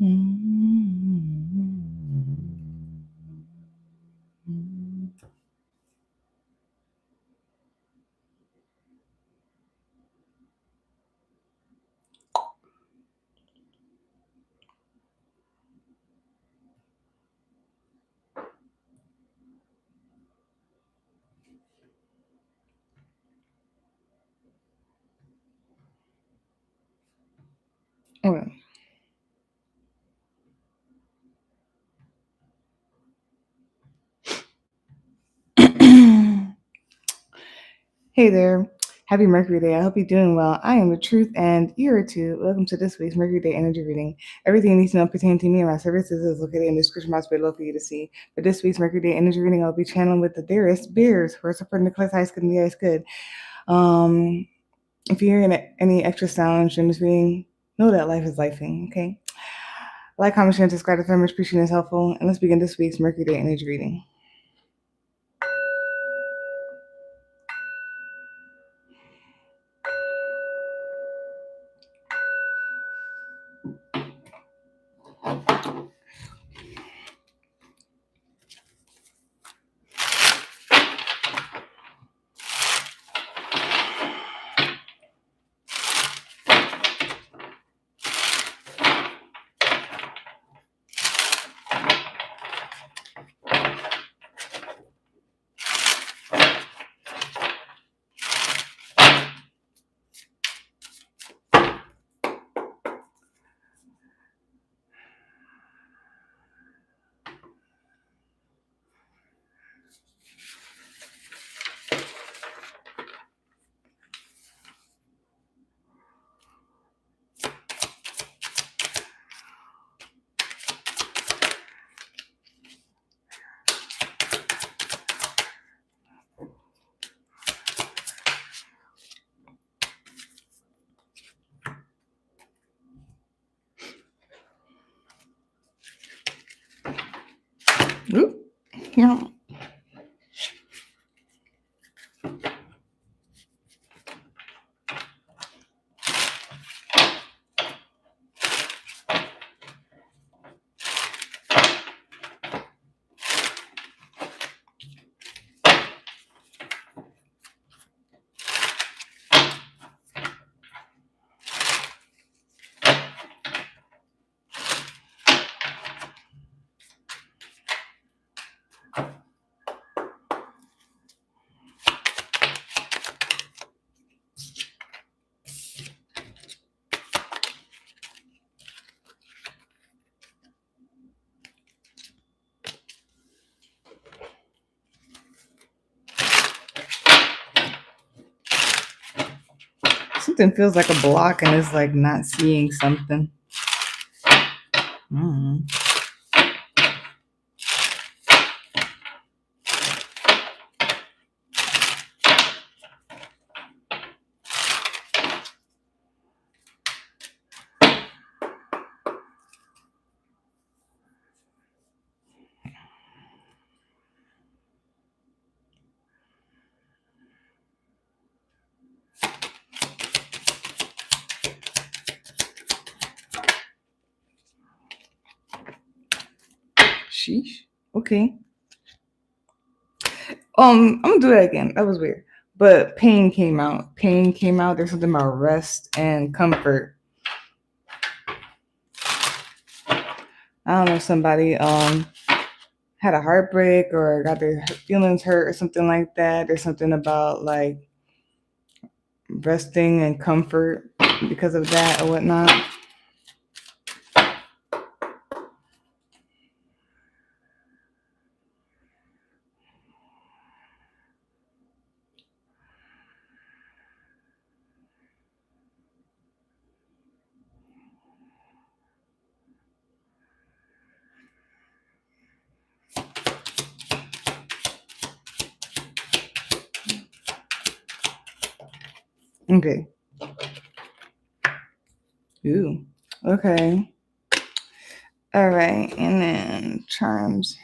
Okay. Hey there. Happy Mercury Day. I hope you're doing well. I am the truth and you are too. Welcome to this week's Mercury Day Energy Reading. Everything you need to know pertaining to me and my services is located in the description box below for you to see. For this week's Mercury Day Energy Reading, I'll be channeling with the dearest beers who are supporting the class high school and the ice good. If you're hearing any extra sounds during this reading, know that life is lifing, okay? Like, comment, share, and subscribe if very much appreciated is helpful. And let's begin this week's Mercury Day Energy Reading. Oop. Yeah. Something feels like a block and it's like not seeing something. Sheesh. Okay. I'm gonna do that again. That was weird. But pain came out. Pain came out. There's something about rest and comfort. I don't know if somebody had a heartbreak or got their feelings hurt or something like that. There's something about like resting and comfort because of that or whatnot. Okay. Ooh. Okay. All right. And then charms.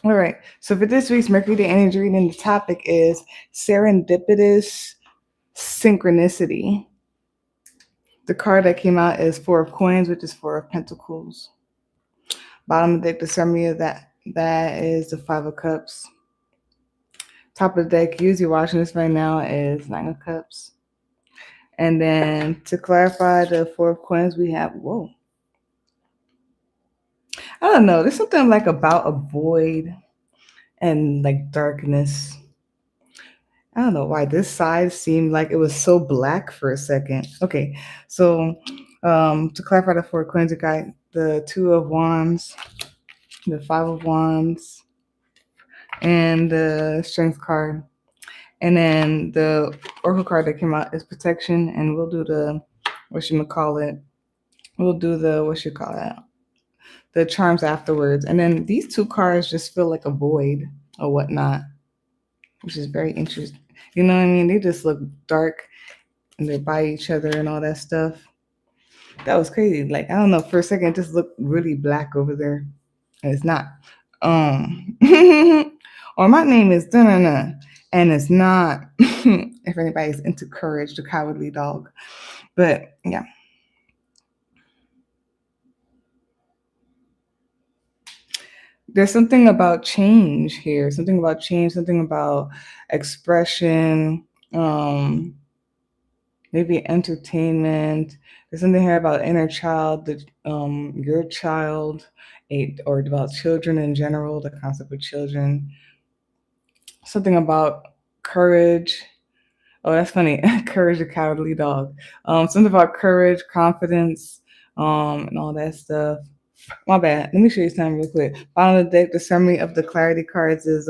All right. So for this week's Mercury Day Energy Reading, the topic is Serendipitous Synchronicity. The card that came out is Four of Coins, which is Four of Pentacles. Bottom of the deck, the summary of that is the Five of Cups. Top of the deck, usually watching this right now, is Nine of Cups. And then to clarify the Four of Coins, we have, whoa. I don't know. There's something like about a void and like darkness. I don't know why this side seemed like it was so black for a second. Okay, so to clarify the Four of Coins, you got the Two of Wands, the Five of Wands, and the Strength card. And then the Oracle card that came out is Protection, and we'll do the, whatchamacallit, we'll do the, the charms afterwards. And then these two cards just feel like a void or whatnot, which is very interesting. You know what I mean? They just look dark and they're by each other and all that stuff. That was crazy. Like, I don't know, for a second it just looked really black over there. And it's not. Or my name is Dun and it's not. If anybody's into Courage, the Cowardly Dog. But yeah. There's something about change here, something about change, something about expression, maybe entertainment. There's something here about inner child, your child, or about children in general, the concept of children. Something about courage. Oh, that's funny. Courage, the Cowardly Dog. Something about courage, confidence, and all that stuff. My bad. Let me show you something real quick. Bottom of the deck, the summary of the clarity cards is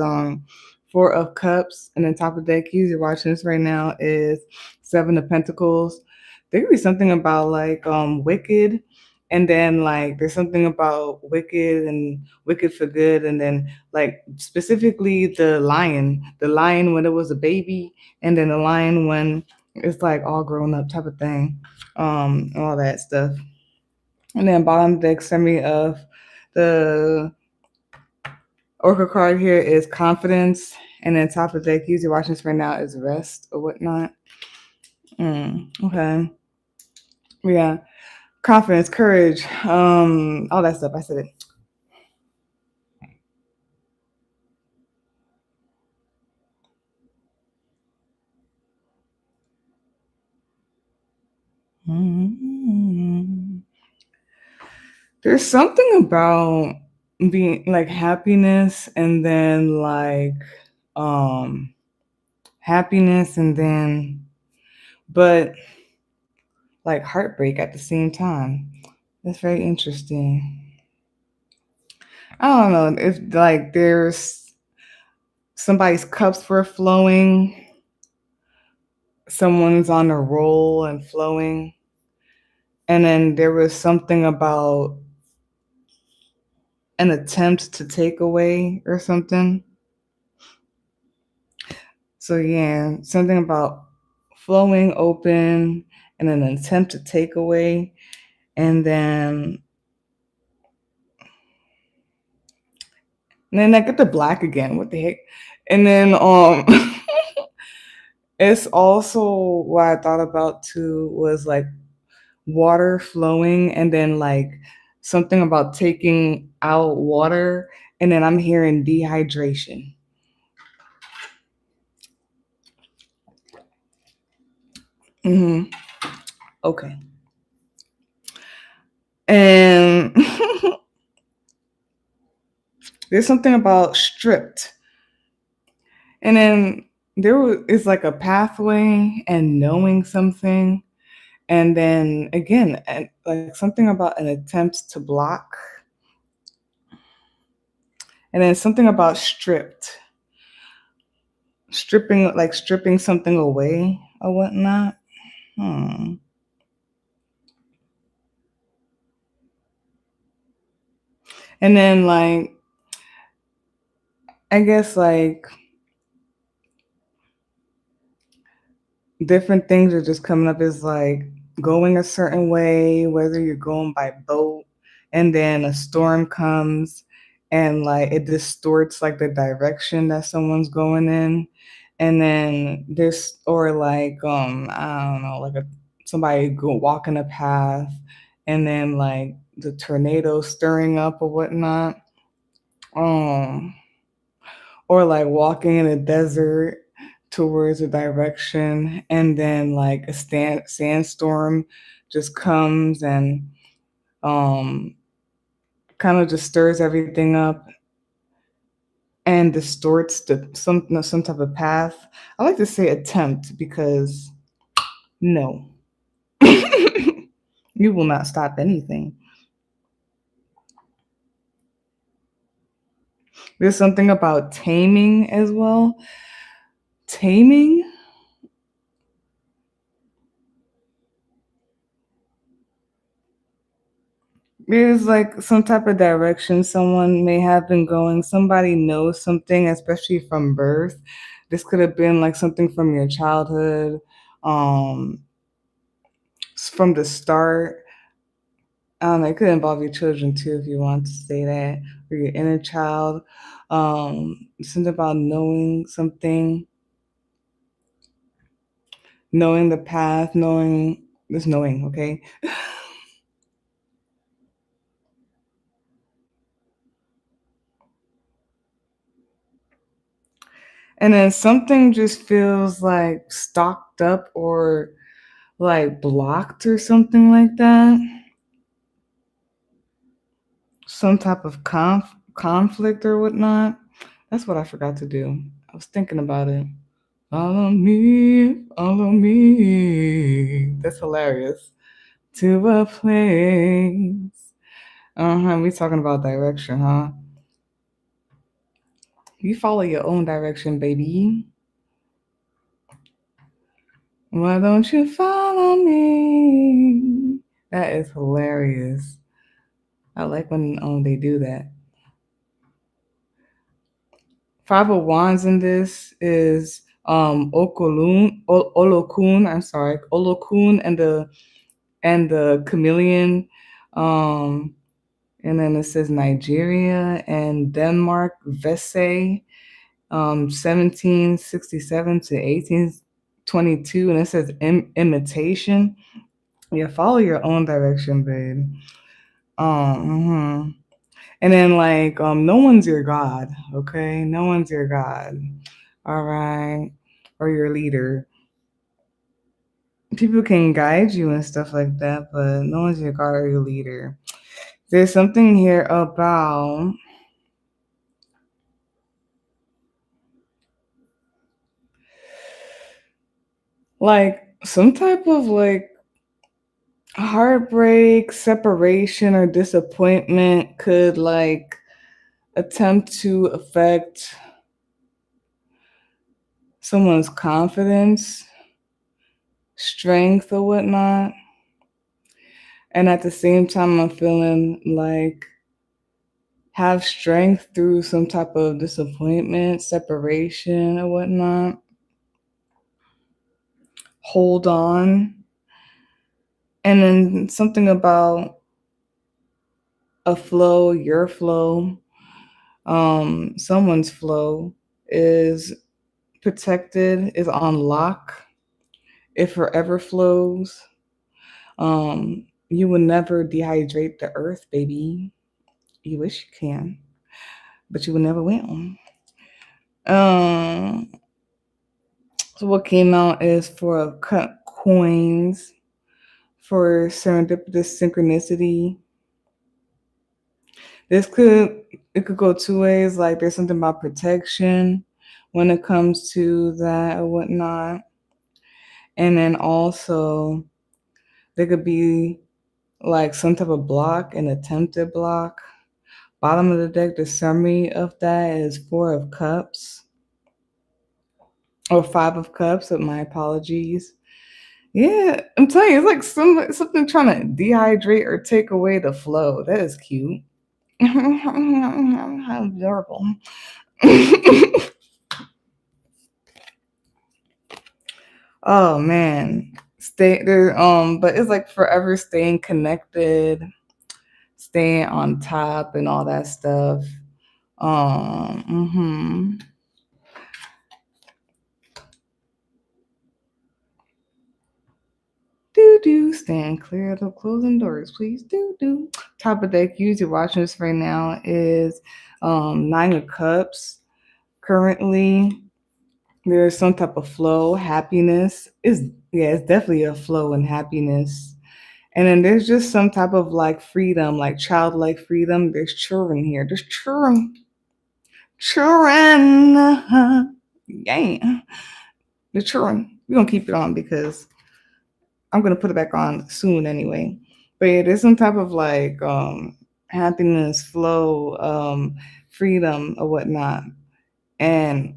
Four of Cups, and then top of the deck, you're watching this right now, is Seven of Pentacles. There could be something about like wicked, and then like there's something about wicked and wicked for good, and then like specifically the lion when it was a baby, and then the lion when it's like all grown up type of thing, and all that stuff. And then bottom deck summary of the Oracle card here is confidence. And then top of the deck, usually watching this right now, is rest or whatnot. Okay. Yeah. Confidence, courage, all that stuff. I said it. There's something about being like happiness and then like happiness and then but like heartbreak at the same time. That's very interesting. I don't know if like there's somebody's cups were flowing, someone's on a roll and flowing, and then there was something about an attempt to take away or something. So yeah, something about flowing open and an attempt to take away, and then I get the black again. What the heck? And then it's also what I thought about too was like water flowing and then like something about taking out water, and then I'm hearing dehydration. Okay. And there's something about stripped. And then is like a pathway and knowing something. And then again, and like something about an attempt to block. And then something about stripping something away or whatnot. And then like I guess like different things are just coming up as like going a certain way, whether you're going by boat and then a storm comes and like it distorts like the direction that someone's going in. And then this, or like I don't know, like somebody walking a path, and then like the tornado stirring up or whatnot. Um, or like walking in a desert towards a direction, and then like a sandstorm just comes and um kind of just stirs everything up and distorts some type of path. I like to say attempt because no, you will not stop anything. There's something about taming as well. Taming there's like some type of direction someone may have been going. Somebody knows something, especially from birth. This could have been like something from your childhood, um, from the start. It could involve your children too, if you want to say that, or your inner child. Something about knowing something, knowing the path, knowing this knowing, okay? And then something just feels like stocked up or like blocked or something like that. Some type of conflict or whatnot. That's what I forgot to do. I was thinking about it. Follow me, follow me. That's hilarious. To a place. We talking about direction, huh? You follow your own direction, baby. Why don't you follow me? That is hilarious. I like when they do that. Five of Wands in this is Olokun, I'm sorry, Olokun and the chameleon. Um and then it says Nigeria and Denmark, Vese, 1767 to 1822, and it says imitation. Yeah, follow your own direction, babe. Mhm. And then like no one's your god, okay? No one's your god. All right. Or your leader. People can guide you and stuff like that, but no one's your god or your leader. There's something here about like some type of like heartbreak, separation, or disappointment could like attempt to affect someone's confidence, strength, or whatnot. And at the same time, I'm feeling like have strength through some type of disappointment, separation, or whatnot. Hold on. And then something about a flow, your flow, someone's flow is protected, is on lock. It forever flows. You will never dehydrate the earth, baby. You wish you can, but you will never will. Um, so what came out is for cut coins for serendipitous synchronicity. This could it could go two ways. Like there's something about protection when it comes to that or whatnot. And then also there could be like some type of block, an attempted block. Bottom of the deck, the summary of that is Four of Cups or Five of Cups. With my apologies. Yeah, I'm telling you, it's like something trying to dehydrate or take away the flow. That is cute. How adorable. Oh man. Stay there, but it's like forever staying connected, staying on top and all that stuff. Mm-hmm. Do do. Stand clear of the closing doors, please. Do do. Top of deck. Usually watching this right now is Nine of Cups. Currently, there's some type of flow, happiness. Is yeah, it's definitely a flow and happiness. And then there's just some type of like freedom, like childlike freedom. There's children here. There's children. Children. Yeah. The children. We're gonna keep it on because I'm gonna put it back on soon anyway. But yeah, there's some type of like happiness, flow, freedom or whatnot. And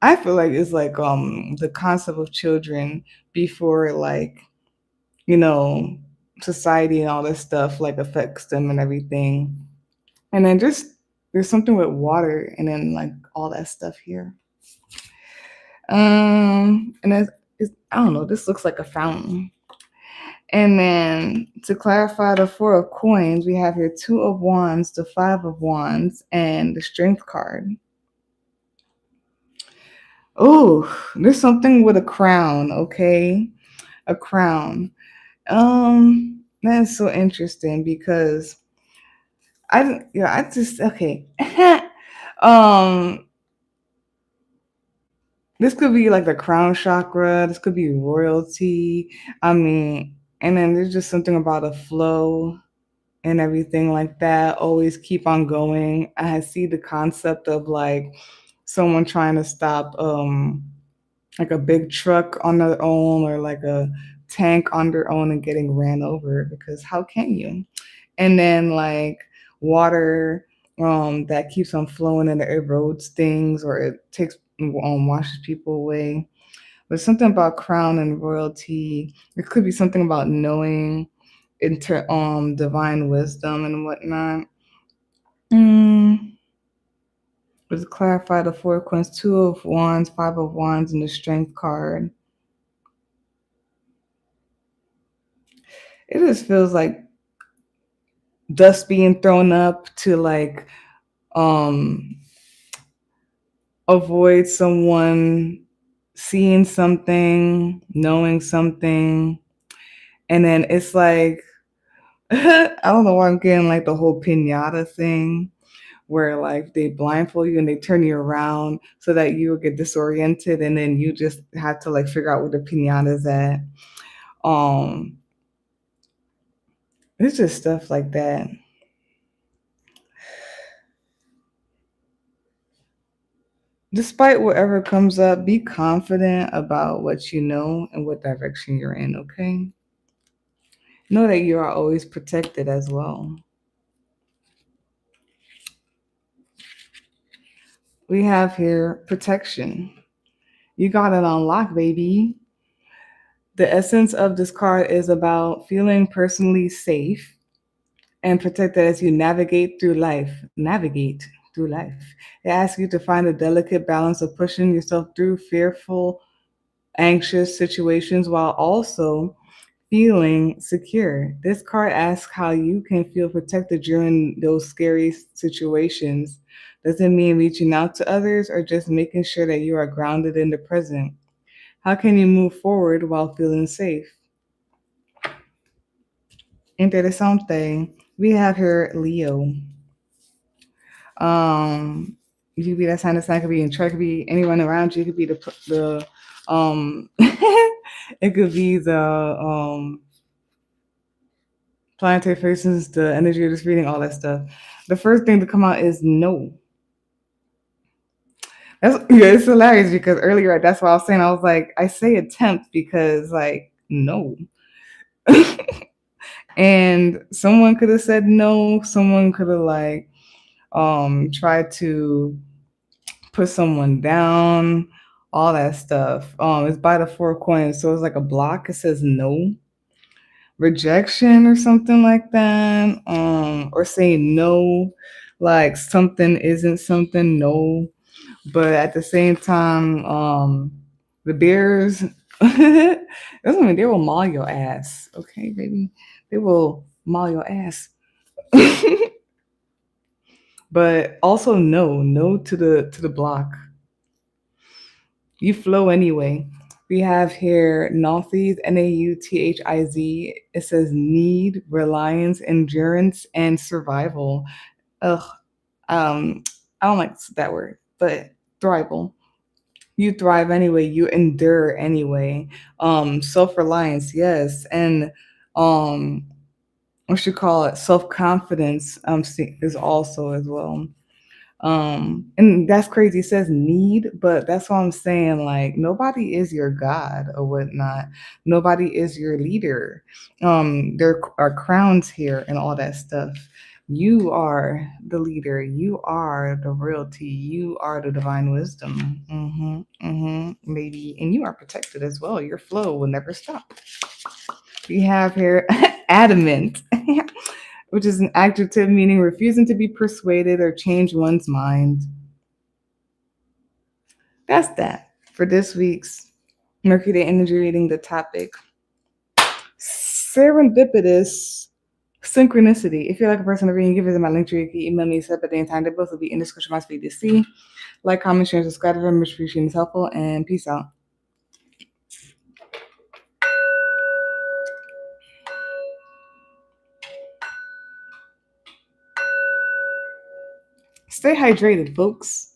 I feel like it's like the concept of children before like, you know, society and all this stuff like affects them and everything. And then just there's something with water and then like all that stuff here. And it's, I don't know, this looks like a fountain. And then to clarify the Four of Coins, we have here Two of Wands, the Five of Wands, and the Strength card. Oh, there's something with a crown, okay? A crown. That is so interesting because I just okay. um, this could be like the crown chakra. This could be royalty. I mean, and then there's just something about a flow and everything like that. Always keep on going. I see the concept of like someone trying to stop like a big truck on their own or like a tank on their own and getting ran over because how can you? And then like water that keeps on flowing and it erodes things or it takes washes people away. There's something about crown and royalty. It could be something about knowing divine wisdom and whatnot. Mm. Let's clarify the Four of Coins, Two of Wands, Five of Wands, and the Strength card. It just feels like dust being thrown up to like um avoid someone seeing something, knowing something, and then it's like I don't know why I'm getting like the whole pinata thing where like they blindfold you and they turn you around so that you will get disoriented and then you just have to like figure out where the pinata's at. Um it's just stuff like that. Despite whatever comes up, be confident about what you know and what direction you're in, okay? Know that you are always protected as well. We have here protection. You got it on lock, baby. The essence of this card is about feeling personally safe and protected as you navigate through life. Navigate through life. It asks you to find a delicate balance of pushing yourself through fearful, anxious situations while also feeling secure. This card asks how you can feel protected during those scary situations. Does it mean reaching out to others or just making sure that you are grounded in the present? How can you move forward while feeling safe? Interesante. We have here Leo. You could be that sign. The sign could be in church. Could be anyone around you. It could be the it could be the planetary faces, the energy of this reading, all that stuff. The first thing to come out is no. That's yeah, it's hilarious because earlier that's what I was saying. I was like, I say attempt because like no. And someone could have said no, someone could have like tried to put someone down, all that stuff. It's by the Four Coins, so it's like a block. It says no, rejection or something like that, or saying no, like something isn't something. No, but at the same time, the bears, doesn't mean they will maul your ass. Okay, baby, they will maul your ass. but also no to the block. You flow anyway. We have here Nauthiz, Nauthiz. It says need, reliance, endurance, and survival. Ugh, I don't like that word, but thrival. You thrive anyway. You endure anyway. Self-reliance, yes, and um, what you call it? Self-confidence. Is also as well. And that's crazy. It says need, but that's what I'm saying. Like, nobody is your God or whatnot. Nobody is your leader. There are crowns here and all that stuff. You are the leader. You are the royalty. You are the divine wisdom. Maybe, and you are protected as well. Your flow will never stop. We have here adamant, which is an adjective meaning refusing to be persuaded or change one's mind. That's that for this week's Mercury Day Energy Reading. The topic: Serendipitous Synchronicity. If you're like a person to read, you visit my link tree. You can email me set by day and time. They both will be in the description of my speed to see. Like, comment, share, and subscribe if I'm appreciating is helpful. And peace out. Stay hydrated, folks.